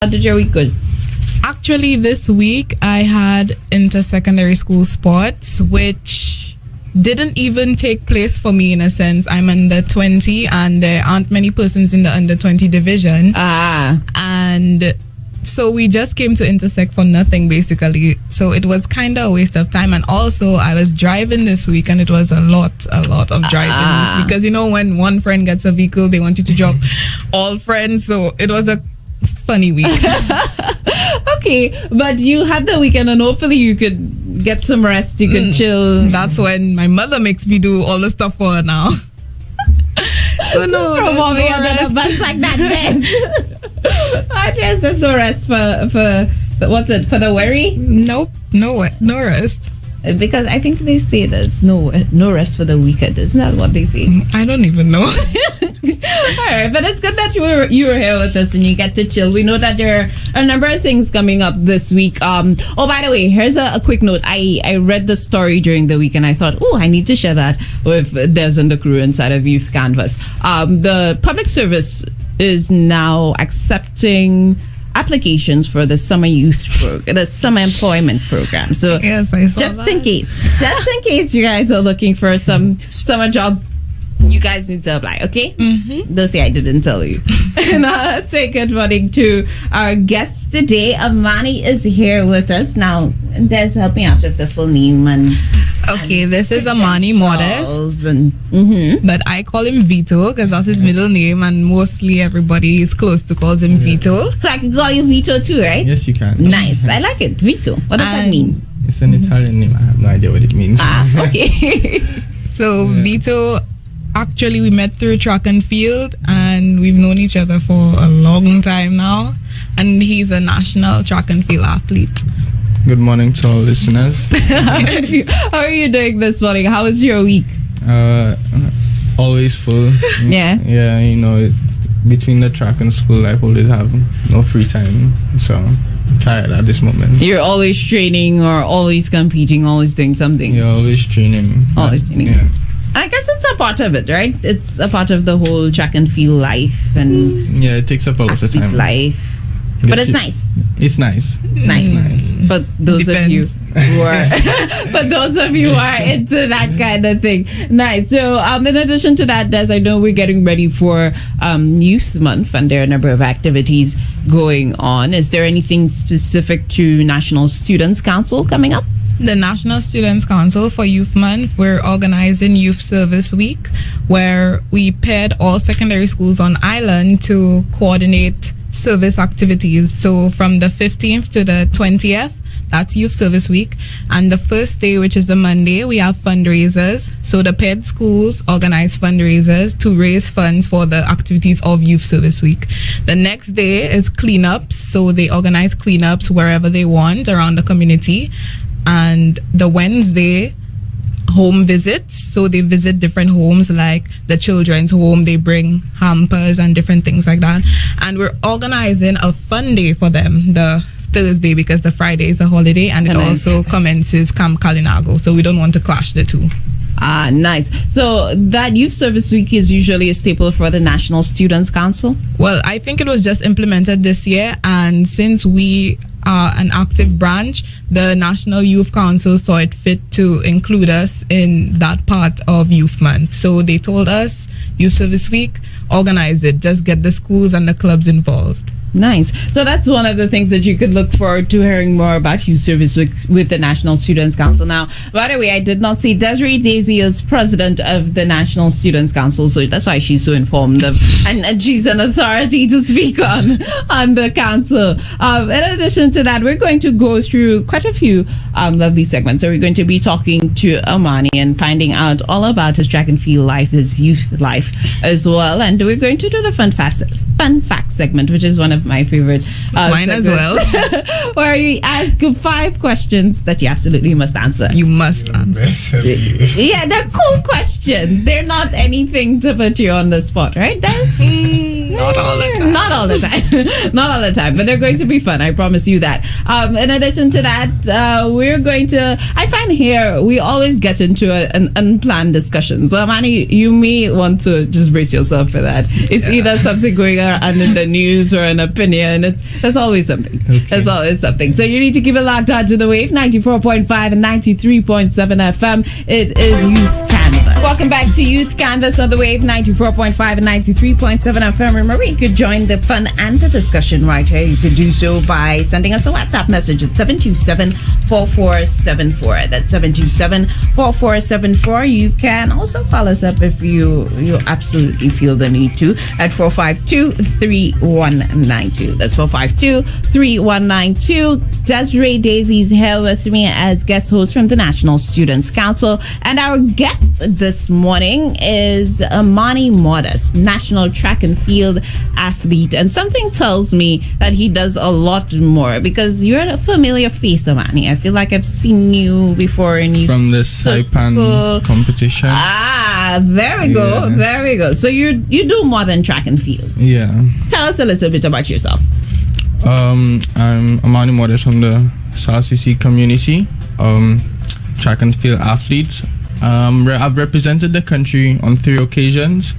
How did your week go? Actually, this week I had inter-secondary school sports, which didn't even take place for me in a sense. I'm under 20 and there aren't many persons in the under 20 division. And so we just came to intersect for nothing basically. So it was kind of a waste of time. And also I was driving this week and it was a lot of driving this week. Because you know when one friend gets a vehicle, they want you to drop all friends. So it was a funny week. Okay, but you had the weekend and hopefully you could get some rest, you could chill. That's when my mother makes me do all the stuff for her now. So no, from mommy under the bus like that, then. I guess there's no rest for what's it, for the weary? Nope, no rest. Because I think they say there's no rest for the wicked. Isn't that what they say? I don't even know. All right, but it's good that you were here with us and you get to chill. We know that there are a number of things coming up this week. Oh, by the way, here's a quick note. I read the story during the week and I thought, I need to share that with Des and the crew inside of Youth Canvas. The public service is now accepting applications for the summer the summer employment program. So yes, I saw just that. in case you guys are looking for some summer job, you guys need to apply, okay? Don't say I didn't tell you. And let's say good morning to our guest today. Armani is here with us. Now, Des, help me out with the full name and... Okay, this is Armani Modeste, but I call him Vito because that's his middle name, and mostly everybody is close to calls him Vito. So I can call you Vito too, right? Yes, you can. Nice, I like it, Vito. What does that mean? It's an Italian name. I have no idea what it means. Okay. So Vito, actually we met through track and field, and we've known each other for a long time now, and he's a national track and field athlete. Good morning to all listeners. How are you doing this morning? How was your week? Always full. Yeah. Yeah, you know, between the track and school, I always have no free time. So I'm tired at this moment. You're always training or always competing, always doing something. You're always training. Always training. Yeah. I guess it's a part of it, right? It's a part of the whole track and field life and yeah, it takes up a lot of time. life. But it's nice. It's nice. It's nice. But those of you who are into that kind of thing. Nice. So in addition to that, Des, I know we're getting ready for Youth Month and there are a number of activities going on. Is there anything specific to National Students Council coming up? The National Students Council for Youth Month, we're organizing Youth Service Week, where we paired all secondary schools on island to coordinate service activities. So from the 15th to the 20th, that's Youth Service Week. And the first day, which is the Monday, we have fundraisers. So the paired schools organize fundraisers to raise funds for the activities of Youth Service Week. The next day is cleanups. So they organize cleanups wherever they want around the community. And the Wednesday, home visits. So they visit different homes like the children's home. They bring hampers and different things like that. And we're organizing a fun day for them the Thursday because the Friday is a holiday and it also commences Camp Kalinago. So we don't want to clash the two. Ah, nice. So that Youth Service Week is usually a staple for the National Students Council? Well, I think it was just implemented this year, and since we are an active branch, the National Youth Council saw it fit to include us in that part of Youth Month. So they told us, Youth Service Week, organize it, just get the schools and the clubs involved. Nice. So that's one of the things that you could look forward to hearing more about Youth Service with the National Students Council. Now, by the way, I did not see Desray Desir as president of the National Students Council, so that's why she's so informed of, and she's an authority to speak on the council. In addition to that, we're going to go through quite a few lovely segments. So we're going to be talking to Armani and finding out all about his track and field life, his youth life as well. And we're going to do the fun fact segment, which is one of my favorite mine as well, where we ask 5 questions that you absolutely must answer. You must answer. Yeah, they're cool questions. They're not anything to put you on the spot, right, Des? Not all the time. Not all the time. Not all the time, but they're going to be fun. I promise you that. In addition to that, we're going to. I find here we always get into an unplanned discussion. So, Armani, you may want to just brace yourself for that. It's either something going on in the news or an opinion. There's always something. Okay. There's always something. So you need to keep it locked on to the wave 94.5 and 93.7 FM. It is Youth Canvas. Welcome back to Youth Canvas on the wave 94.5 and 93.7 FM. Remember, you could join the fun and the discussion right here. You could do so by sending us a WhatsApp message at 727-4474. That's 727-4474. You can also call us up if you absolutely feel the need to at 452-3192. That's 452-3192. Desray Desir is here with me as guest host from the National Students Council. And our guest this morning is Armani Modeste, national track and field athlete. And something tells me that he does a lot more because you're a familiar face, Armani. I feel like I've seen you before in youth from the Saipan competition. There we go. Yeah. There we go. So you do more than track and field. Yeah. Tell us a little bit about yourself. I'm Armani Modeste from the St.Lucia community. Track and field athlete. I've represented the country on 3 occasions.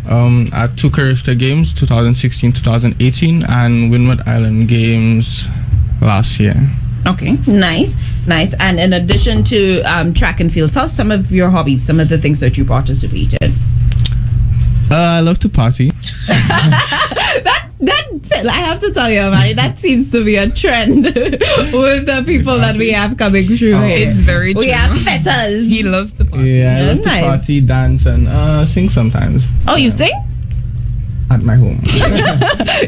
At 2 Carifta Games, 2016, 2018, and Windward Island Games last year. Okay, nice. And in addition to track and field, tell us some of your hobbies, some of the things that you participate in. I love to party. That I have to tell you, Armani, that seems to be a trend with the people that we have coming through here. It's very true. We have fetters. He loves to party. Yeah, I love to party, dance, and sing sometimes. Oh, you sing? At my home.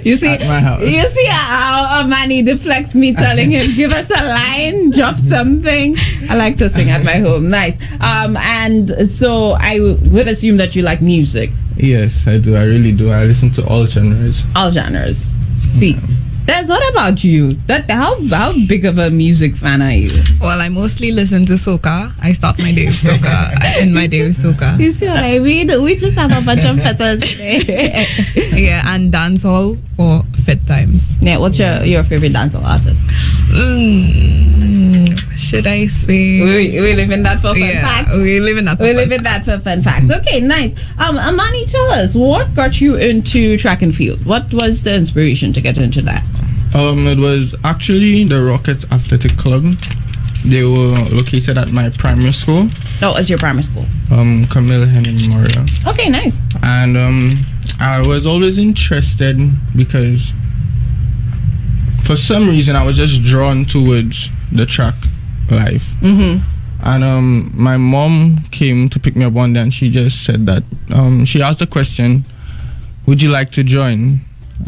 You see, at my house. You see how Armani deflects me telling him, give us a line, drop something. I like to sing at my home. Nice. And so I would assume that you like music. Yes, I do. I really do. I listen to all genres. All genres. See, Des, what about you? How big of a music fan are you? Well, I mostly listen to soca. I start my day with soca. I end my day with soca. You see what I mean? We just have a bunch of fetters today. Yeah, and dancehall for fit times. Yeah, what's your favorite dancehall artist? Should I say? We live in that for fun facts. We live in that for fun facts. Okay, nice. Armani, tell us, what got you into track and field? What was the inspiration to get into that? It was actually the Rockets Athletic Club. They were located at my primary school. Oh, what's your primary school? Camille Henry Memorial. Okay, nice. And I was always interested because for some reason I was just drawn towards the track life. Mm-hmm. And my mom came to pick me up one day and she just said that she asked the question, would you like to join?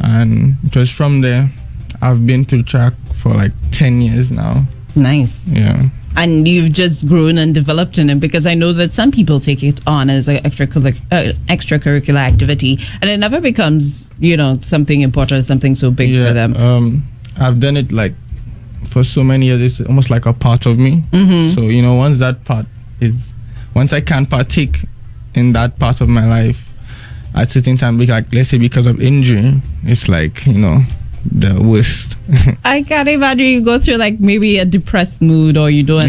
And it was from there. I've been through track for like 10 years now. Nice. Yeah. And you've just grown and developed in it, because I know that some people take it on as an extracurricular activity and it never becomes, something important, something so big for them. I've done it like for so many years. It's almost like a part of me. Mm-hmm. So, once I can partake in that part of my life at certain time, like let's say because of injury, it's like, the worst. I can't imagine you go through like maybe a depressed mood, or you don't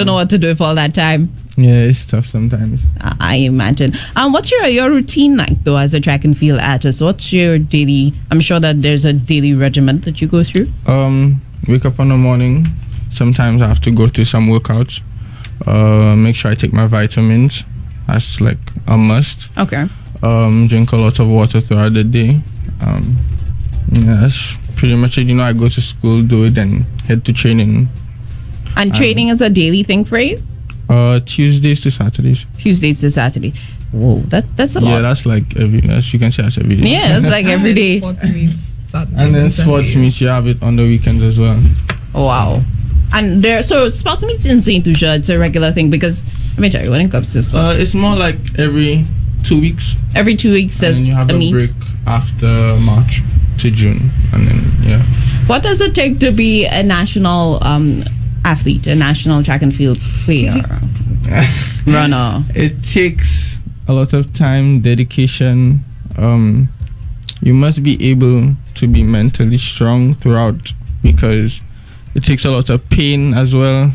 know what to do for all that time. Yeah, it's tough sometimes. I imagine. What's your routine like though as a track and field artist? What's your daily? I'm sure that there's a daily regimen that you go through. Wake up in the morning. Sometimes I have to go through some workouts. Make sure I take my vitamins. That's like a must. Okay. Drink a lot of water throughout the day. That's pretty much it. I go to school, do it, and head to training. And training is a daily thing for you? Tuesdays to Saturdays. Whoa, that's a lot. Yeah, that's like you can say that's every day. Yeah, it's like every day. Sports meets Saturdays. And then sports meets, you have it on the weekends as well. Wow. And so sports meets in St.Lucia, it's a regular thing, because let me tell you, when it comes to sports, it's more like every 2 weeks. Every 2 weeks there's a meet. Break after March to June, and then What does it take to be a national athlete, a national track and field player, runner? It takes a lot of time, dedication. you must be able to be mentally strong throughout, because it takes a lot of pain as well.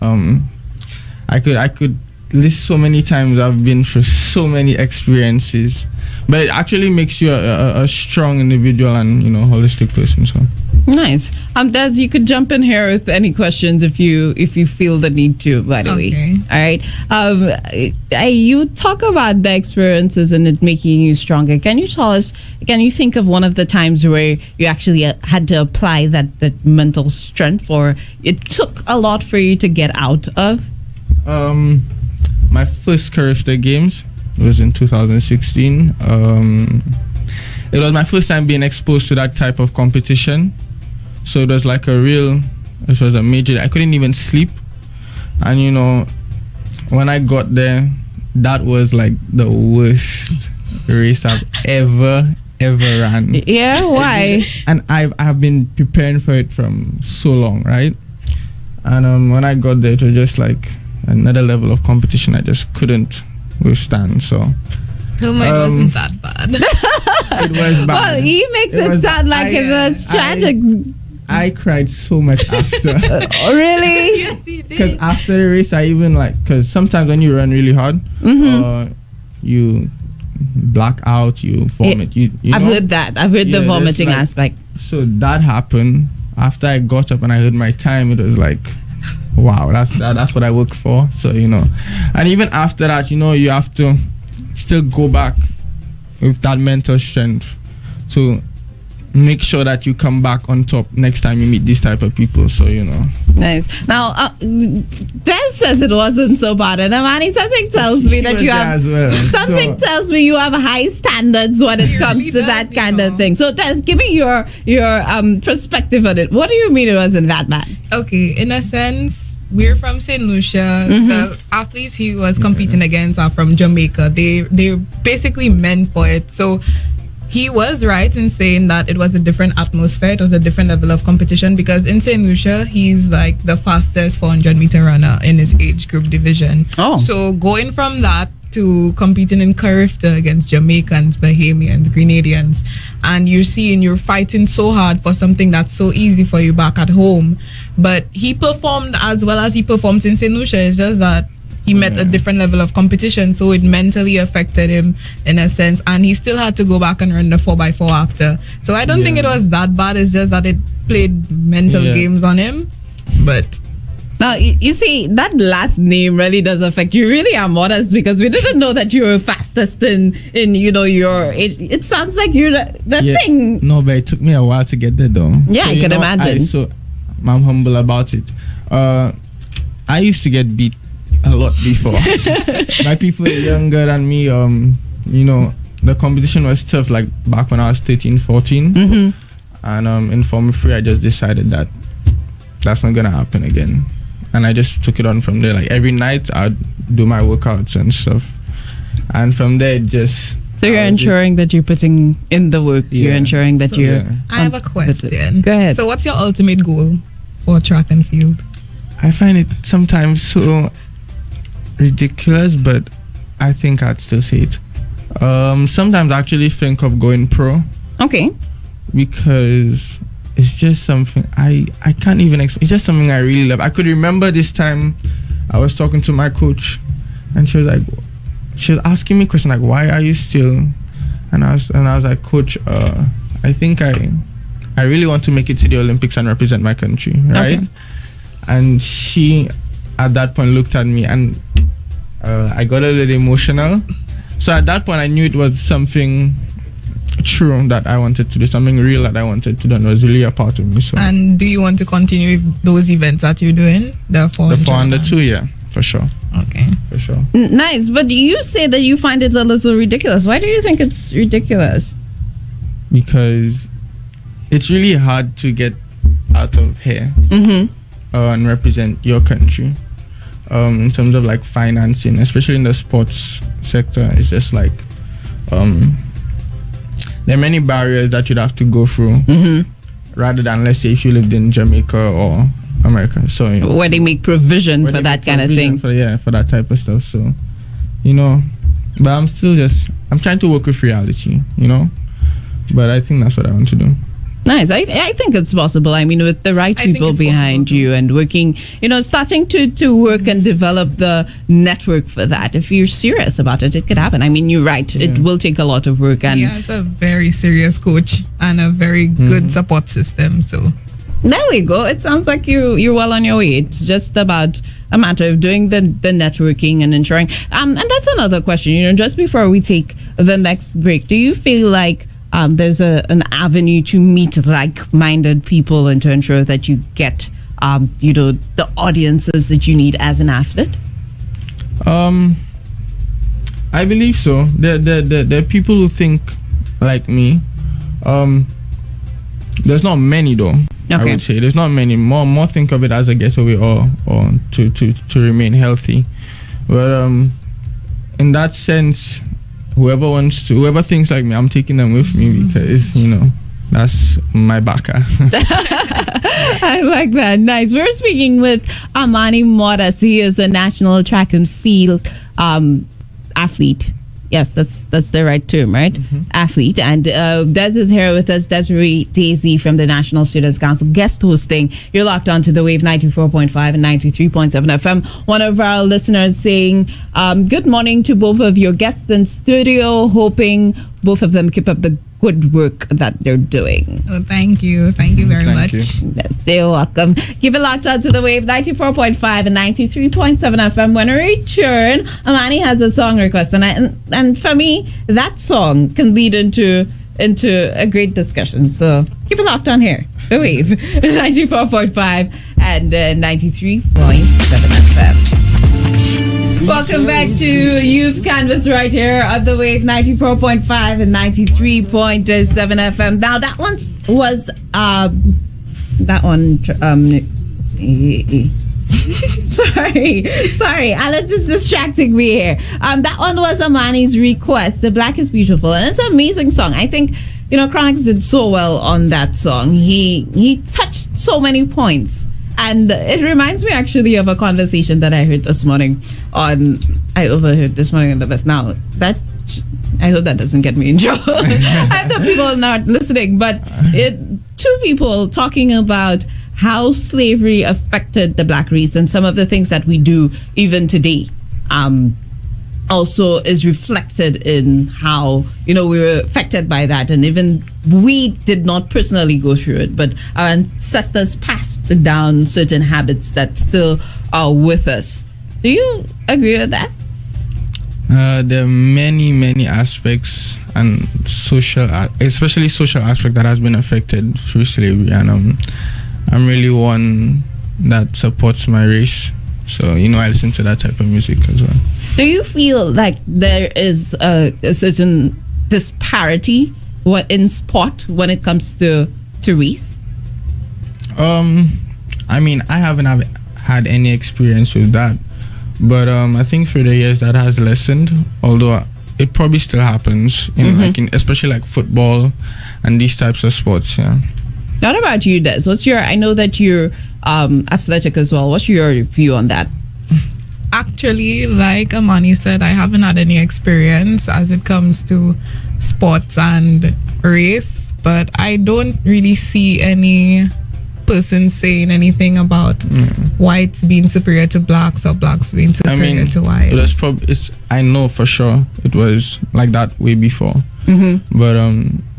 I could list so many times I've been through so many experiences, but it actually makes you a strong individual and holistic person. So nice. Des, you could jump in here with any questions if you feel the need to, by the way. All right. You talk about the experiences and it making you stronger. Can you tell us, can you think of one of the times where you actually had to apply that mental strength, or it took a lot for you to get out of? My first Carifta Games was in 2016. It was my first time being exposed to that type of competition. So it was like it was a major, I couldn't even sleep. And when I got there, that was like the worst race I've ever ran. Yeah, why? And I have been preparing for it from so long, right? And when I got there, it was just like another level of competition I just couldn't withstand. So it wasn't that bad. It was bad. Well, he makes it sound like it was tragic. I cried so much after. Oh, really? Yes, he did. Because after the race, I even because sometimes when you run really hard, you black out, you vomit. You I've know? heard that. I've heard the vomiting aspect. So that happened. After I got up and I heard my time, it was like, wow, that's what I work for. So and even after that, you have to still go back with that mental strength to make sure that you come back on top next time you meet these type of people. So Nice. Now Des says it wasn't so bad, and Armani, something tells me that you have tells me you have high standards when it comes to that kind of thing. So Des, give me your perspective on it. What do you mean it wasn't that bad? Okay, in a sense, we're from St. Lucia. The athletes he was competing against are from Jamaica. They're basically meant for it. So he was right in saying that it was a different atmosphere. It was a different level of competition, because in St. Lucia, he's like the fastest 400-meter runner in his age group division. Oh. So going from that to competing in Carifta against Jamaicans, Bahamians, Grenadians, and you're fighting so hard for something that's so easy for you back at home. But he performed as well as he performs in St. Lucia. It's just that he met a different level of competition, so it mentally affected him in a sense, and he still had to go back and run the 4x4 after. So I don't think it was that bad. It's just that it played mental games on him. But now you see, that last name really does affect you. Really are modest, because we didn't know that you were fastest in your age. It sounds like you're the thing. No, but it took me a while to get there though. Yeah, so, I can imagine. I'm humble about it. I used to get beat a lot before by people younger than me. The competition was tough, like back when I was 13, 14. And in Form 3 I just decided that that's not gonna happen again, and I just took it on from there. Like every night I'd do my workouts and stuff, and from there it just so you're ensuring that you're putting in the work. You're ensuring that you're I have a question. Go ahead. So what's your ultimate goal for track and field? I find it sometimes so ridiculous, but I think I'd still say it. Sometimes I actually think of going pro. Okay. Because it's just something I can't even explain. It's just something I really love. I could remember this time I was talking to my coach, and she was asking me questions like, why are you still? And I was like, Coach, I think I really want to make it to the Olympics and represent my country, right? Okay. And she at that point looked at me, and I got a little emotional. So at that point I knew it was something true that I wanted to do, something real that I wanted to do, and it was really a part of me. So. And do you want to continue with those events that you're doing? The 402, yeah, for sure. Okay. For sure. Nice. But you say that you find it a little ridiculous. Why do you think it's ridiculous? Because it's really hard to get out of here and represent your country. In terms of like financing, especially in the sports sector, it's just like there are many barriers that you'd have to go through rather than, let's say, if you lived in Jamaica or America. So where they make provision for that kind of thing. For that type of stuff. So but I'm trying to work with reality, But I think that's what I want to do. Nice. I think it's possible. I mean, with the right people behind you and working, starting to work and develop the network for that. If you're serious about it, it could happen. I mean, you're right. Yeah. It will take a lot of work. And he has a very serious coach and a very good support system. So there we go. It sounds like you're well on your way. It's just about a matter of doing the networking and ensuring. And that's another question. Just before we take the next break, do you feel like there's an avenue to meet like-minded people and to ensure that you get, the audiences that you need as an athlete? I believe so. There are people who think like me. There's not many though. Okay. I would say there's not many. More think of it as a getaway or to remain healthy. But in that sense, whoever thinks like me, I'm taking them with me because that's my backer. I like that. Nice. We're speaking with Armani Modeste. He is a national track and field athlete. Yes, that's the right term, right? Mm-hmm. Athlete. And Des is here with us, Desray Desir from the National Students Council, guest hosting. You're locked on to the Wave 94.5 and 93.7 FM. One of our listeners saying, good morning to both of your guests in studio, hoping both of them keep up the good work that they're doing. Oh, thank you. Thank you very much. Yes, you're welcome. Keep it locked on to the Wave 94.5 and 93.7 FM. When we return, Armani has a song request, and for me, that song can lead into a great discussion. So keep it locked on here. The Wave 94.5 and 93.7 FM. Welcome back to Youth Canvas right here at the Wave 94.5 and 93.7 FM. Now that one was sorry, Alex is distracting me here. That one was Armani's request, The Black is Beautiful, and it's an amazing song. I think Chronix did so well on that song. He touched so many points. And it reminds me actually of a conversation that I heard this morning I overheard this morning on the bus. Now, I hope that doesn't get me in trouble. I thought people are not listening, but two people talking about how slavery affected the black race and some of the things that we do even today. Also is reflected in how we were affected by that, and even we did not personally go through it, but our ancestors passed down certain habits that still are with us. Do you agree with that? There are many aspects and especially social aspect that has been affected through slavery, and I'm really one that supports my race. So, I listen to that type of music as well. Do you feel like there is a certain disparity in sport when it comes to race? I mean, I haven't had any experience with that. But I think through the years that has lessened, although it probably still happens, especially like football and these types of sports, yeah. What about you, Des? I know that you're athletic as well. What's your view on that? Actually, like Armani said, I haven't had any experience as it comes to sports and race, but I don't really see any person saying anything about whites being superior to blacks or blacks being superior to whites. I know for sure it was like that way before. Mm-hmm. But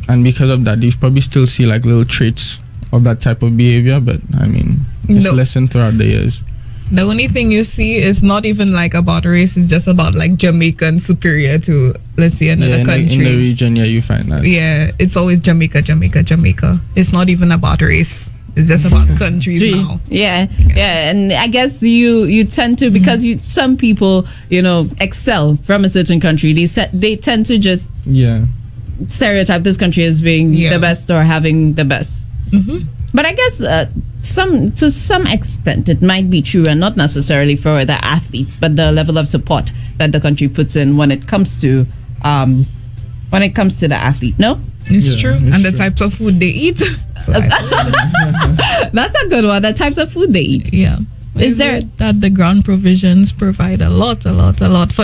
and because of that, you probably still see like little traits of that type of behavior, but I mean, it's lessened throughout the years. The only thing you see is not even like about race, it's just about like Jamaican superior to, let's say, another country. In the region, you find that. Yeah, it's always Jamaica. It's not even about race. It's just about countries now. Yeah, and I guess you tend to, because some people, excel from a certain country. They tend to just stereotype this country as being the best or having the best. Mm-hmm. But I guess to some extent it might be true, and not necessarily for the athletes, but the level of support that the country puts in when it comes to the athlete. No, it's true, and the types of food they eat. That's a good one. The types of food they eat. Yeah, is there that the ground provisions provide a lot for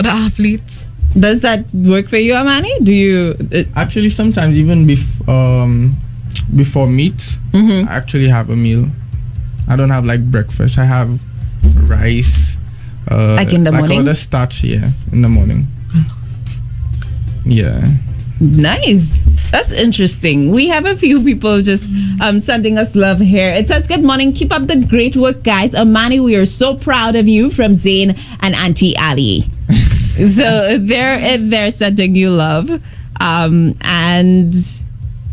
the athletes? Does that work for you, Armani? Do you Actually, sometimes even before meet, I actually have a meal. I don't have like breakfast. I have rice. Like in the morning? Like all the starch, in the morning. Yeah. Nice. That's interesting. We have a few people just sending us love here. It says, good morning. Keep up the great work, guys. Armani, we are so proud of you, from Zane and Auntie Ali. So they're sending you love. And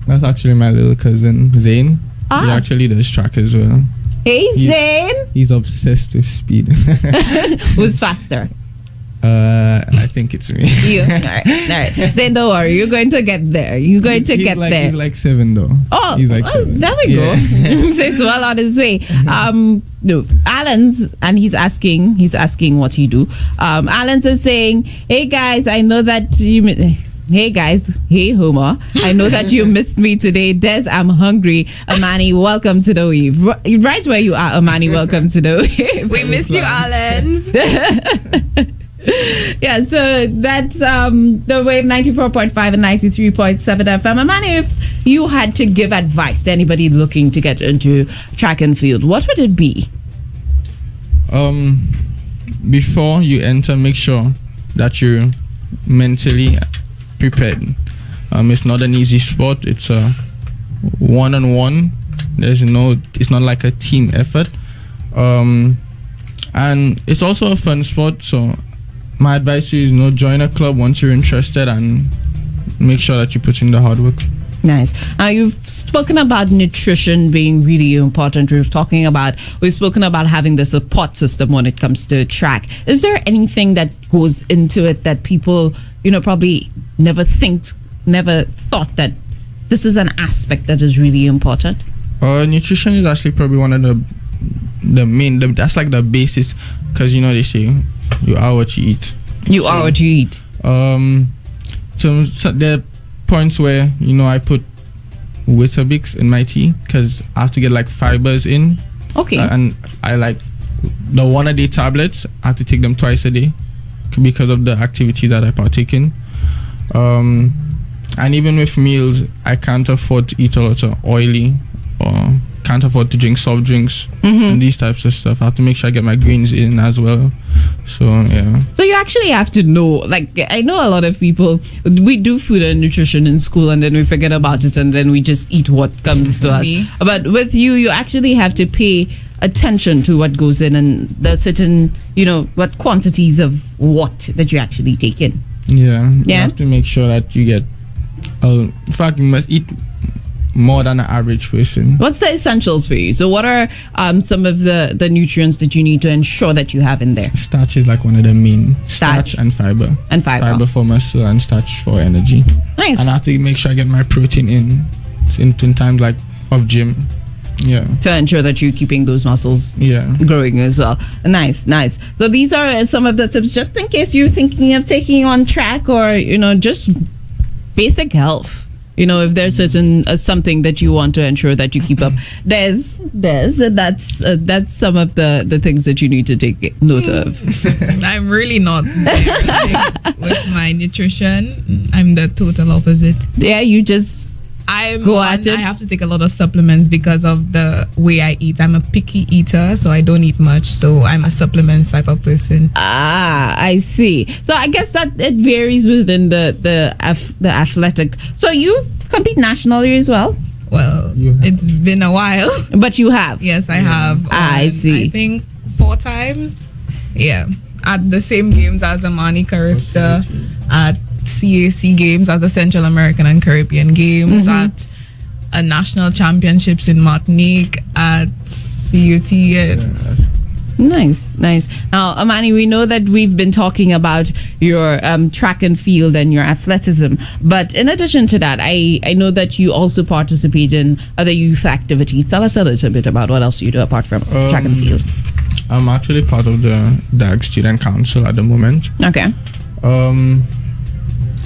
that's actually my little cousin, Zane. He actually does track as well. Hey, Zane. He's obsessed with speed. Who's faster? I think it's me. You. All right. Zane, don't worry. You're going to get there. You're going to get there. He's like 7 though. Oh, he's like 7. There we go. So it's well on his way. No, Alan's, and he's asking what you do. Alan's is saying, hey guys, I know that you. Hey guys, hey Homer, I know that you missed me today. Des, I'm hungry. Armani, welcome to the wave. Right where you are, Armani, welcome to the wave. We miss you, Alan. Yeah, so that's the wave 94.5 and 93.7 FM. Armani, if you had to give advice to anybody looking to get into track and field, what would it be? Before you enter, make sure that you're mentally prepared. It's not an easy sport. It's a one-on-one. It's not like a team effort. And it's also a fun sport. So my advice is, join a club once you're interested and make sure that you put in the hard work. Nice. Now, you've spoken about nutrition being really important. We've spoken about having the support system when it comes to track. Is there anything that goes into it that people, probably never thought that this is an aspect that is really important? Nutrition is actually probably one of the main. That's like the basis, because they say you are what you eat. You are what you eat. So there are points where I put Weetabix in my tea because I have to get like fibers in. Okay. And I like the 1-a-day tablets. I have to take them twice a day because of the activity that I partake in. And even with meals, I can't afford to eat a lot of oily, or can't afford to drink soft drinks and these types of stuff. I have to make sure I get my greens in as well. So yeah. So you actually have to know. Like, I know a lot of people, we do food and nutrition in school and then we forget about it and then we just eat what comes to us. But with you actually have to pay attention to what goes in and the certain, what quantities of what that you actually take in. Yeah. You have to make sure that you get. In fact, you must eat more than an average person. What's the essentials for you? So what are some of the nutrients that you need to ensure that you have in there? Starch is like one of the main. Starch and fiber. And fiber. Fiber for muscle and starch for energy. Nice. And I have to make sure I get my protein in times like of gym. Yeah. To ensure that you're keeping those muscles growing as well. Nice. So these are some of the tips just in case you're thinking of taking on track or, just basic health. If there's certain something that you want to ensure that you keep up, that's some of the things that you need to take note of. I'm really not there, with my nutrition. I'm the total opposite. Yeah, you just I have to take a lot of supplements because of the way I eat. I'm a picky eater, so I don't eat much. So I'm a supplement type of person. I see. So I guess that it varies within the athletic. So you compete nationally as well? Well, it's been a while. But you have? Yes, I have. I see. I think 4 times. Yeah. At the same games as Armani character, at CAC games, as the Central American and Caribbean games, at a national championships in Martinique, at CUT. Nice. Now, Armani, we know that we've been talking about your track and field and your athleticism, but in addition to that, I know that you also participate in other youth activities. Tell us a little bit about what else you do apart from track and field. I'm actually part of the DAG Student Council at the moment. Okay.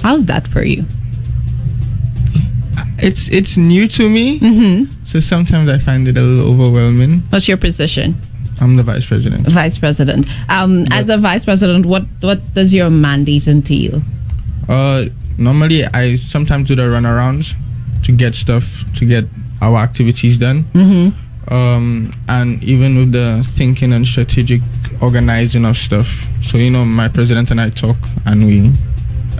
How's that for you? It's new to me, so sometimes I find it a little overwhelming. What's your position? I'm the vice president. As a vice president, what does your mandate entail? Normally I sometimes do the runarounds to get our activities done. And even with the thinking and strategic organizing of stuff. So, my president and I talk and we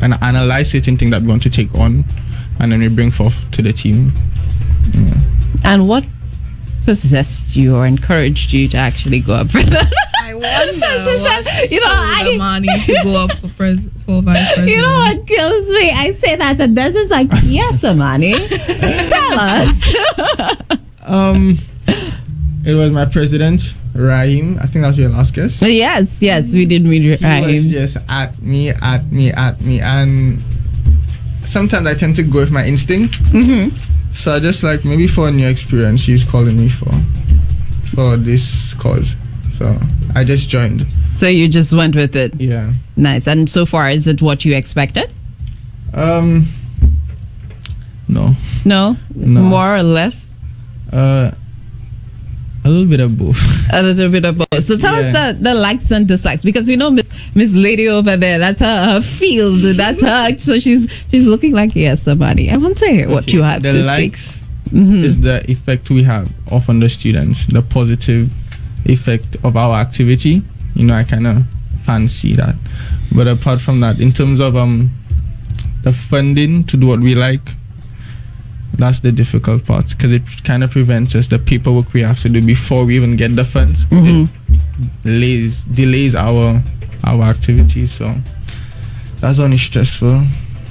analyze certain things that we want to take on, and then we bring forth to the team. Yeah. And what possessed you or encouraged you to actually go up for that? I wonder I Armani to go up for vice president. You know what kills me? I say that and Des is like, yes, Armani, tell us. It was my president, Rahim. I think that was your last guess. Yes, we did meet Rahim. He was just at me, and sometimes I tend to go with my instinct. So I just like, maybe for a new experience, she's calling me for this cause. So I just joined. So you just went with it. Yeah. Nice. And so far, is it what you expected? No. More or less? A little bit of both. A little bit of both. So tell us the likes and dislikes, because we know Miss Lady over there, that's her field. That's her. So she's looking like, yes, somebody. I want to hear what you have to say. The likes is the effect we have on the students, the positive effect of our activity. I kind of fancy that. But apart from that, in terms of the funding to do what we like, that's the difficult part, because it kind of prevents us the paperwork we have to do before we even get the funds. It delays our activities, so that's only stressful.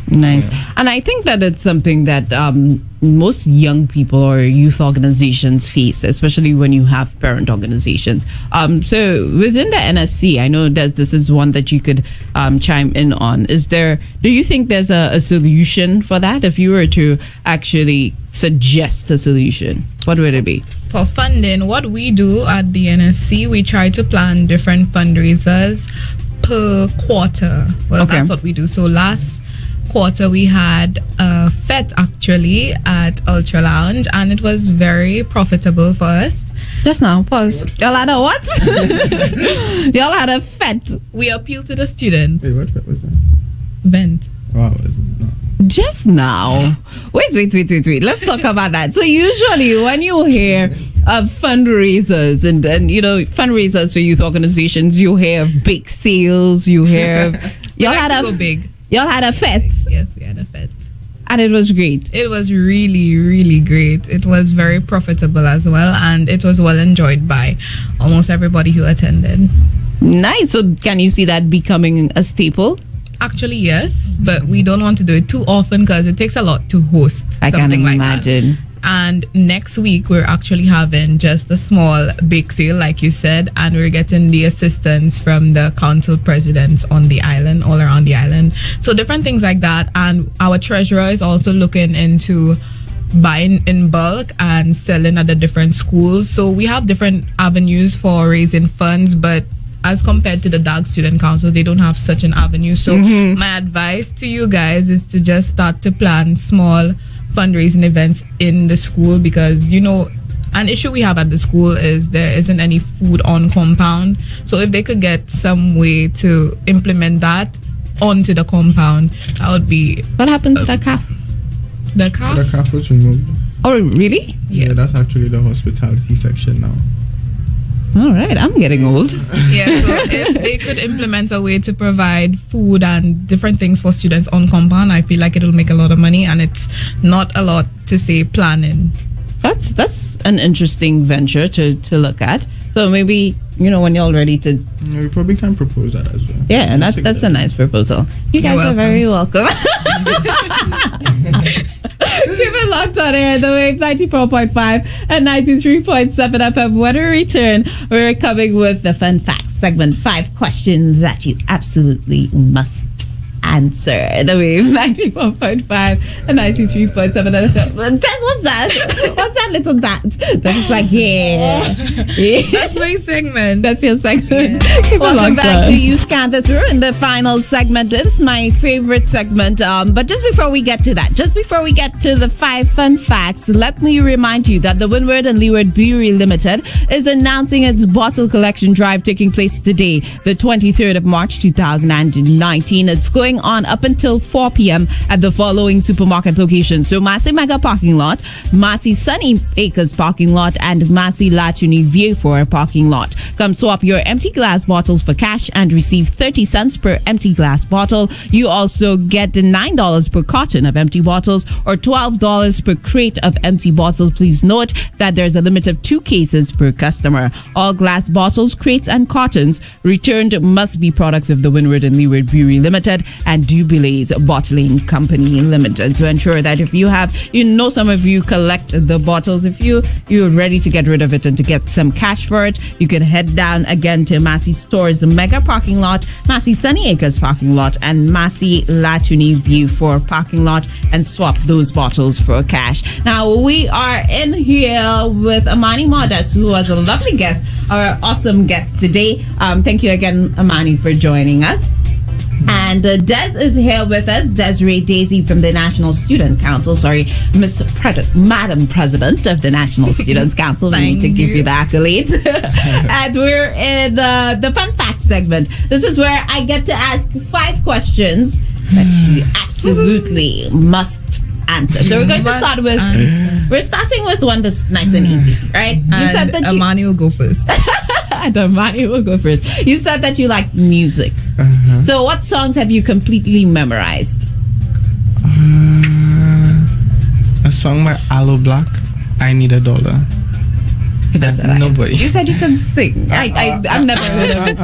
Nice. Yeah. And I think that it's something that most young people or youth organizations face, especially when you have parent organizations. So within the NSC, I know that this is one that you could chime in on. Do you think there's a solution for that? If you were to actually suggest a solution, what would it be? For funding, what we do at the NSC, we try to plan different fundraisers per quarter. That's what we do. So last quarter we had a fete actually at Ultra Lounge, and it was very profitable for us. Just now, pause. Y'all had a what? Y'all had a fete. We appeal to the students. Wait, what fete was that? Vent. Wow. No. Just now. Wait. Let's talk about that. So usually when you hear of fundraisers and fundraisers for youth organizations, you hear of big sales, you hear y'all had to go big. Y'all had a fete. Yes, we had a fete. And it was great. It was really, really great. It was very profitable as well, and it was well enjoyed by almost everybody who attended. Nice. So can you see that becoming a staple? Actually, yes, but we don't want to do it too often because it takes a lot to host something like imagine. That. And next week, we're actually having just a small bake sale, like you said, and we're getting the assistance from the council presidents on the island, all around the island. So different things like that. And our treasurer is also looking into buying in bulk and selling at the different schools. So we have different avenues for raising funds, but as compared to the Dark Student Council, they don't have such an avenue. So my advice to you guys is to just start to plan small fundraising events in the school, because an issue we have at the school is there isn't any food on compound. So if they could get some way to implement that onto the compound, that would be... What happened to the calf? The calf? The calf was removed. Oh, really? Yeah, that's actually the hospitality section now. All right, I'm getting old. Yeah, so if they could implement a way to provide food and different things for students on compound, I feel like it'll make a lot of money, and it's not a lot to say planning. That's an interesting venture to look at. So maybe, when you're ready to... Yeah, we probably can propose that as well. Yeah, and that's a nice proposal. You guys are very welcome. Keep it locked on air, the wave 94.5 and 93.7 FM. When we return, we're coming with the Fun Facts segment. 5 questions that you absolutely must answer. The wave 94.5 and 93.7 FM. Tess, what's that? What's that little that? That's like, yeah. That's my segment. That's your segment. Yeah. Welcome back to Youth Campus. We're in the final segment. This is my favorite segment. But just before we get to that, just before we get to the 5 fun facts, let me remind you that the Windward and Leeward Brewery Limited is announcing its bottle collection drive taking place today, the 23rd of March 2019. It's going going on up until 4 p.m. at the following supermarket locations. So Massey Mega Parking Lot, Massey Sunny Acres Parking Lot, and Massey Latuni Vieux Parking Lot. Come swap your empty glass bottles for cash and receive 30 cents per empty glass bottle. You also get $9 per carton of empty bottles or $12 per crate of empty bottles. Please note that there's a limit of 2 cases per customer. All glass bottles, crates, and cartons returned must be products of the Windward and Leeward Brewery Limited and Dubilay's Bottling Company Limited. To ensure that if you have, some of you collect the bottles, if you're ready to get rid of it and to get some cash for it, you can head down again to Massey Store's Mega Parking Lot, Massey Sunny Acres Parking Lot, and Massey Latuni View for Parking Lot and swap those bottles for cash. Now, we are in here with Armani Modeste, who was a lovely guest, our awesome guest today. Thank you again, Armani, for joining us. And Des is here with us, Desray Desir from the National Student Council. Sorry, Madam President of the National Students Council. We need to give you the accolades. And we're in the fun fact segment. This is where I get to ask 5 questions that you absolutely must answer. So we're going to start with we're starting with one that's nice and easy, right? You said that Armani will go first. And Armani will go first. You said that you like music. So what songs have you completely memorized? A song by Aloe Black, I Need a Dollar. Nobody. You said you can sing. I've never heard of it.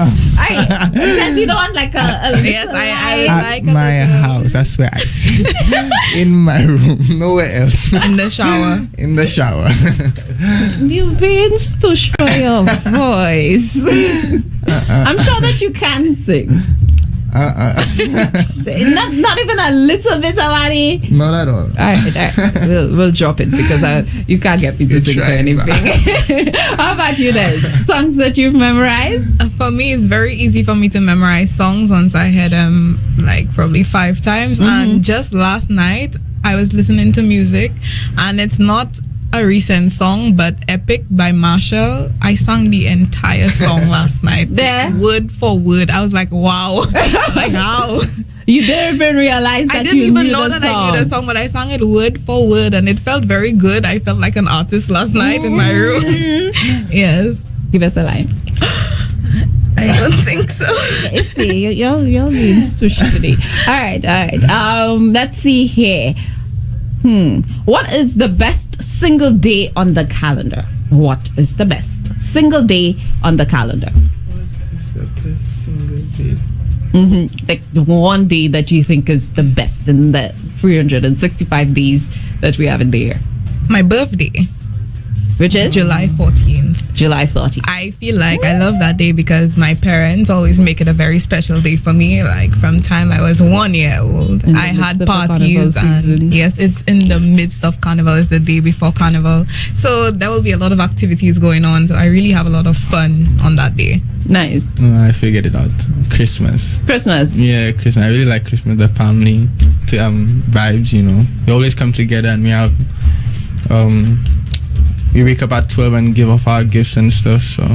Because you don't want like a yes, I like my house. That's where I sing. In my room, nowhere else. In the shower. In the shower. You've been stush for your voice. I'm sure that you can sing. Not even a little bit, Amani. Not at all. All right. We'll drop it because you can't get me to sing for anything. How about you, Des? Songs that you've memorized? For me, it's very easy for me to memorize songs once I heard them like probably 5 times. And just last night, I was listening to music, and it's not a recent song, but Epic by Marshall. I sang the entire song last night. There. Word for word. I was like, wow. Like, how? You didn't even realize that I didn't even know that I knew the song, but I sang it word for word, and it felt very good. I felt like an artist last night in my room. Yes. Give us a line. I don't think so. See, you're being stush today. All right. Let's see here. What is the best single day on the calendar? What is the best single day on the calendar? Like the one day that you think is the best in the 365 days that we have in the year. My birthday. Which is? July 14th. July 14th. I feel like I love that day because my parents always make it a very special day for me. Like from time I was 1 year old, I had parties, and yes, it's in the midst of Carnival. It's the day before Carnival, so there will be a lot of activities going on. So I really have a lot of fun on that day. Nice. I figured it out. Christmas. Yeah, Christmas. I really like Christmas. The family vibes. We always come together, and we have we wake up at 12 and give off our gifts and stuff, so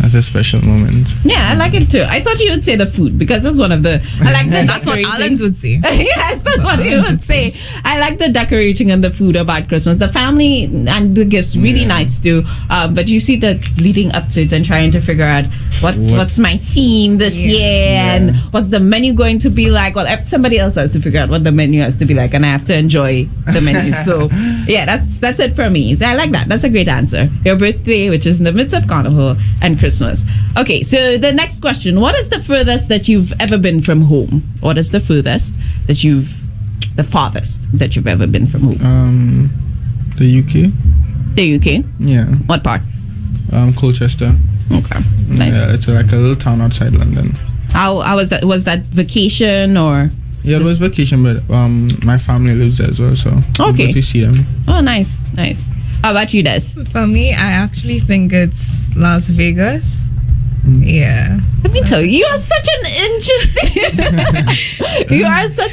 that's a special moment. Yeah, I like it too. I thought you would say the food because that's one of the. I like the that's what Alan's would say. Yes, that's what he would say. I like the decorating and the food about Christmas. The family and the gifts really nice too. But you see the leading up to it and trying to figure out what's my theme this year and what's the menu going to be like. Well, somebody else has to figure out what the menu has to be like, and I have to enjoy the menu. So yeah, that's it for me. So I like that. That's a great answer. Your birthday, which is in the midst of Carnival, and Christmas. Okay, so the next question: what is the furthest that you've ever been from home? What is the farthest that you've ever been from home? The UK. The UK. Yeah. What part? Colchester. Okay, nice. Yeah, it's like a little town outside London. How was that? Was that vacation or? Yeah, it was vacation, but my family lives there as well, so okay. I go to see them. Oh, nice. How about you, Des? For me, I actually think it's Las Vegas. Yeah. Let me tell you, you are such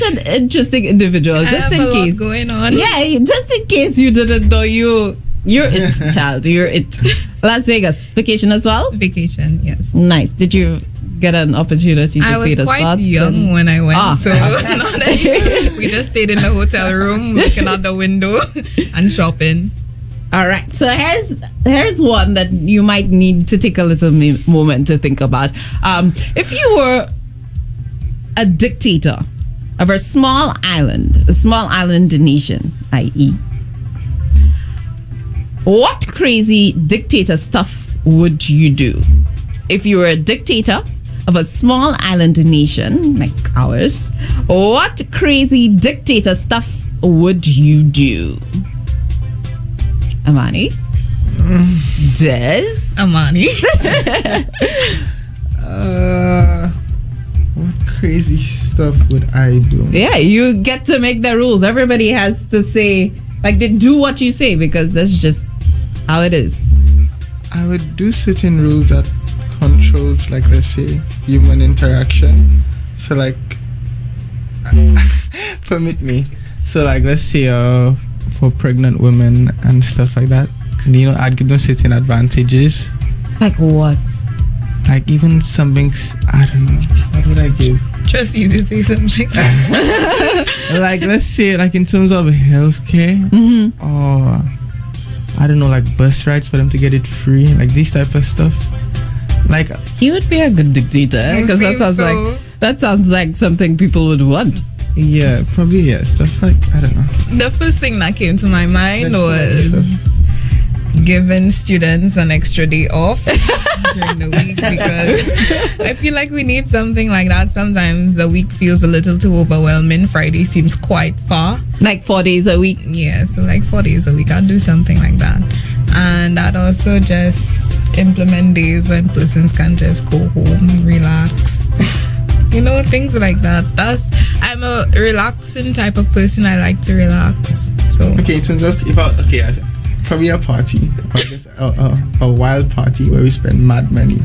an interesting individual. Just I have in a case lot going on. Yeah, just in case you didn't know, you're it, child. You're it. Las Vegas vacation as well. Vacation, yes. Nice. Did you get an opportunity to I was play the quite slots? young when I went, so okay. not anymore. We just stayed in the hotel room, looking out the window and shopping. All right. So here's one that you might need to take a little moment to think about. If you were a dictator of a small island nation, i.e., what crazy dictator stuff would you do? If you were a dictator of a small island nation like ours, what crazy dictator stuff would you do? Armani? Des? Armani. What crazy stuff would I do? Yeah, you get to make the rules. Everybody has to say, like, they do what you say because that's just how it is. I would do certain rules that controls, like, let's say, human interaction. So, like, permit me. So, like, let's say, for pregnant women and stuff like that, I'd give them certain advantages. Like what? Like even something, I don't know. What would I give? Just you to say something. Like, let's say, like, in terms of healthcare, or I don't know, like bus rides for them to get it free, like this type of stuff. Like, He would be a good dictator because that sounds like something people would want. yeah, probably, yeah, stuff like, I don't know. The first thing that came to my mind was giving students an extra day off during the week, because I feel like we need something like that. Sometimes the week feels a little too overwhelming. Friday seems quite far. Like 4 days a week. Yeah, so like 4 days a week, I'll do something like that. And I'd also just implement days when persons can just go home, relax. Things like that. I'm a relaxing type of person. I like to relax. So Okay, in terms of, probably a party, a wild party where we spend mad money.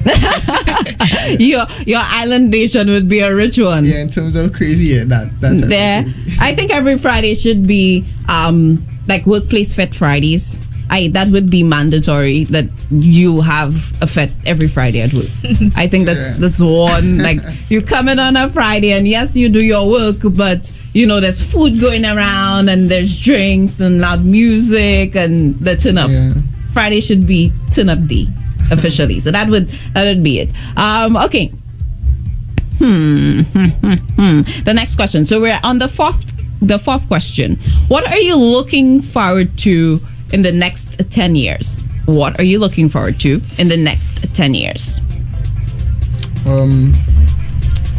Your island nation would be a rich one. Yeah, in terms of crazy, yeah, that There, I think every Friday should be like workplace fete Fridays. That would be mandatory that you have a fete every Friday at work. I think that's one, like, you come in on a Friday and yes, you do your work, but there's food going around and there's drinks and loud music and the turn up. Yeah. Friday should be turn up day officially. So that would be it. Okay. The next question. So we're on the fourth question. What are you looking forward to in the next 10 years? What are you looking forward to in the next 10 years?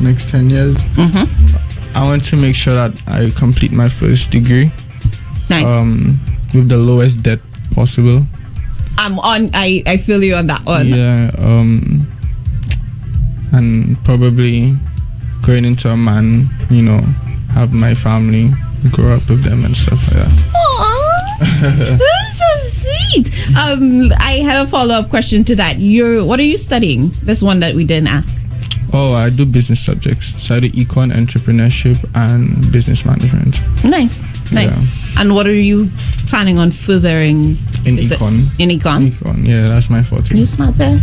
Next 10 years. I want to make sure that I complete my first degree. Nice. With the lowest debt possible. I feel you on that one. Yeah. And probably going into a man, have my family, grow up with them and stuff like that. Aww, that's so sweet. I have a follow-up question to that. What are you studying? This one that we didn't ask. Oh, I do business subjects. So I do econ, entrepreneurship, and business management. Nice. Yeah. And what are you planning on furthering? In econ. In econ? Econ, yeah, that's my forte. You smarter.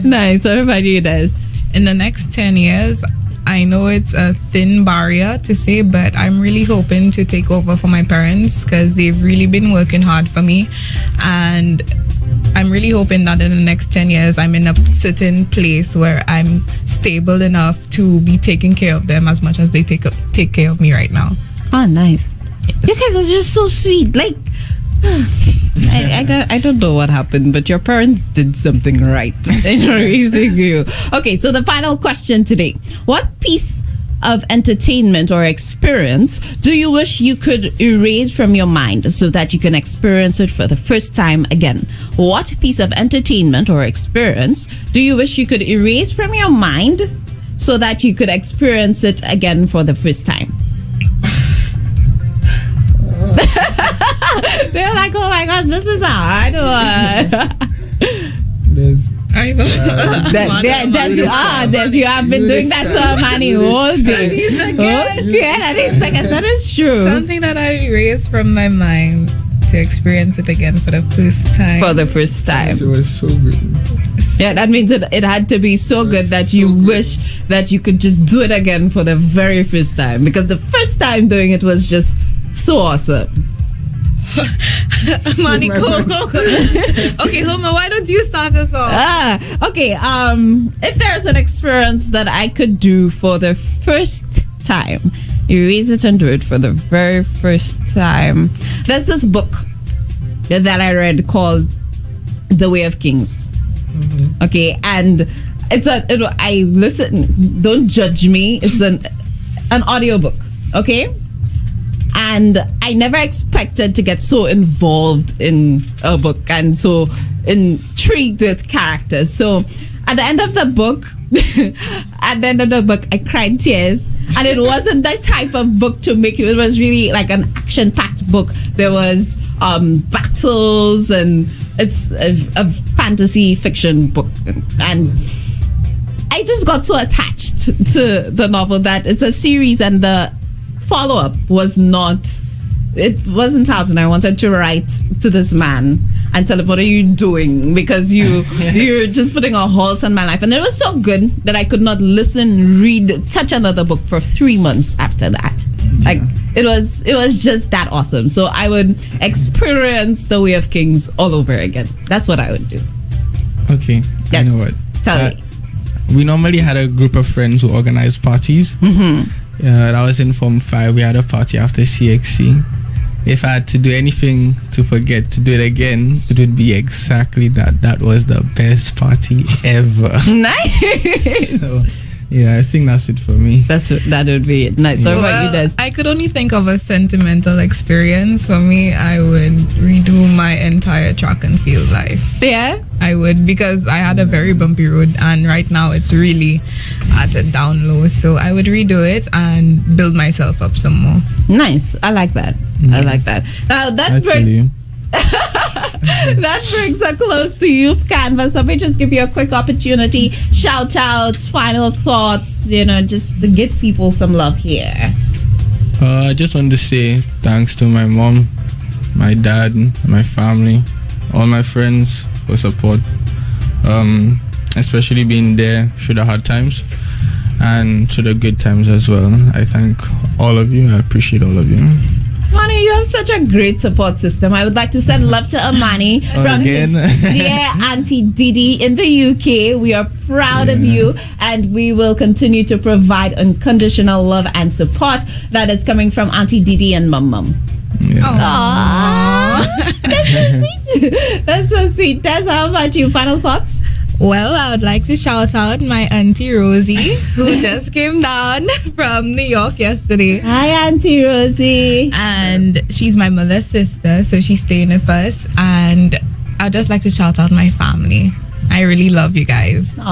Nice. What about you guys? in the next 10 years, I know it's a thin barrier to say, but I'm really hoping to take over for my parents because they've really been working hard for me. And I'm really hoping that in the next 10 years, I'm in a certain place where I'm stable enough to be taking care of them as much as they take care of me right now. Oh, nice. Yes. You guys are just so sweet. Like, I don't know what happened, but your parents did something right in raising you. Okay, so the final question today. What piece of entertainment or experience do you wish you could erase from your mind so that you can experience it for the first time again? What piece of entertainment or experience do you wish you could erase from your mind so that you could experience it again for the first time? They're like, oh my gosh, this is a hard one. I know. You have been doing that to Armani all day. Okay, that is true. Something that I erased from my mind to experience it again for the first time. For the first time. It was so good. Yeah, that means it had to be so good that you wish that you could just do it again for the very first time. Because the first time doing it was just so awesome. Money, go. Okay, Homer, why don't you start us off? Okay. If there's an experience that I could do for the first time, erase it and do it for the very first time. There's this book that I read called The Way of Kings. Mm-hmm. Okay, and I listen. Don't judge me. It's an audiobook. Okay. And I never expected to get so involved in a book and so intrigued with characters. So at the end of the book, I cried tears. And it wasn't that type of book to make you. It was really like an action-packed book. There was battles, and it's a fantasy fiction book. And I just got so attached to the novel that it's a series, and the follow-up wasn't out, and I wanted to write to this man and tell him, what are you doing? Because you're just putting a halt on my life. And it was so good that I could not read, touch another book for 3 months after that. Like it was just that awesome. So I would experience The Way of Kings all over again. That's what I would do. Okay. Yes. You know what? Tell me. We normally had a group of friends who organized parties. Mm-hmm. That was in Form 5. We had a party after CXC. If I had to do anything to forget to do it again, it would be exactly that. That was the best party ever. Nice. So, yeah, I think that's it for me. That would be it. Nice. So what about you, Des? I could only think of a sentimental experience. For me, I would redo my entire track and field life. Yeah? I would, because I had a very bumpy road, and right now it's really at a down low. So I would redo it and build myself up some more. Nice. I like that. Yes. I like that. Now that brings us close to Youth Canvas. Let me just give you a quick opportunity. Shout outs, final thoughts, just to give people some love here. I just want to say thanks to my mom, my dad, my family, all my friends for support, especially being there through the hard times and through the good times as well. I thank all of you. I appreciate all of you. Armani, you have such a great support system. I would like to send love to Armani from his dear Auntie Didi in the UK. We are proud of you, and we will continue to provide unconditional love and support that is coming from Auntie Didi and Mum. Yeah. Aww. That's so sweet. That's so sweet. Des, how about you? Final thoughts? Well, I would like to shout out my Auntie Rosie, who just came down from New York yesterday. Hi, Auntie Rosie. And she's my mother's sister, so she's staying with us. And I'd just like to shout out my family. I really love you guys. So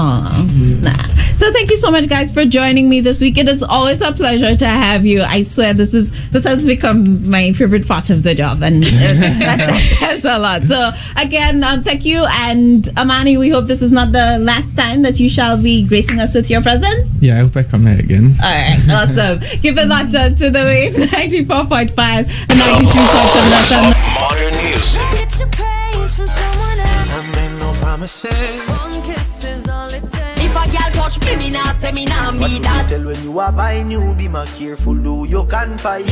thank you so much, guys, for joining me this week. It is always a pleasure to have you. I swear this has become my favorite part of the job, and that says a lot. So again, thank you, and Armani, we hope this is not the last time that you shall be gracing us with your presence. Yeah, I hope I come here again. All right, awesome. Give a lot to the Wave 94.5 and 93.7 FM. Modern music. Get your praise from someone else. I made no promises. One kiss is all it takes. If a girl touch me, me nah say me nah be that. Tell when you are buying new, be more careful, do you can find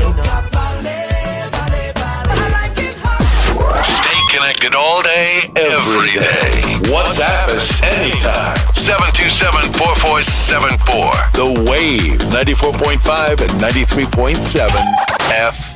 Stay connected all day, every day. WhatsApp us anytime. 727-4474. The Wave 94.5 and 93.7 FM.